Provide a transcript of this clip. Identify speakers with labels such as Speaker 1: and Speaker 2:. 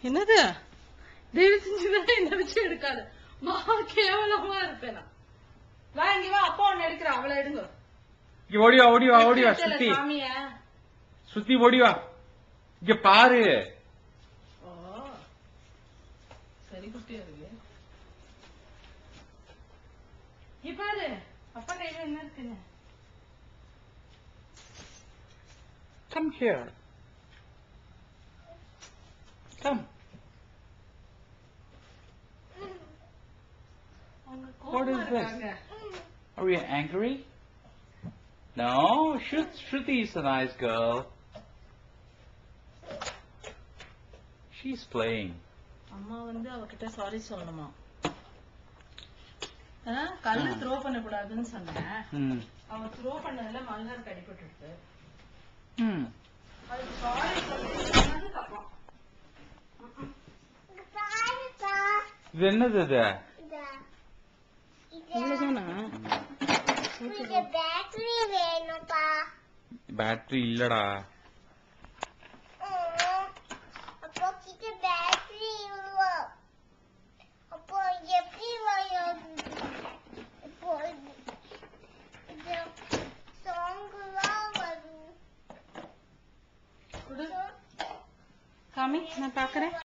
Speaker 1: என்னது தயவு செஞ்சுதான் என்ன வச்சு எடுக்காது. மகா கேவலமா இருப்பேன் நான். வா இங்க வா, அப்பா ஒண்ணு எடுக்கிறேன், அவளை எடுங்க.
Speaker 2: இங்க ஓடிவா ஓடிவா ஓடிவா சுத்தி
Speaker 1: சாமிய
Speaker 2: சுத்தி ஓடிவா. இங்க பாரு.
Speaker 1: ஓ சரி குட்டியா இருக்கு. இங்க பாரு அப்பா கையில என்ன இருக்குன்னு.
Speaker 2: Come here. Come. What is this? Are you angry? No, Shruti is a nice girl. She's playing.
Speaker 1: அம்மா வந்து அவகிட்ட சாரி சொல்லணுமா? கல்லு த்ரோ பண்ண கூடாதுன்னு சொன்னேன். அவ த்ரோ பண்ணதுல மல்ஹர் கடிபட்டுடுது. அது சாரி சொல்றது தப்பா.
Speaker 2: இது என்னது இது?
Speaker 1: இவ்வளவுதானா?
Speaker 3: பேட்டரி வேணும்பா.
Speaker 2: பேட்டரி இல்லடா.
Speaker 3: அப்போ கிட்ட பேட்டரி இல்ல. அப்போ எப்படி வரும்? இப்போ இது சாங்லாம் வரும்.
Speaker 1: காமி, நான் பாக்குறேன்.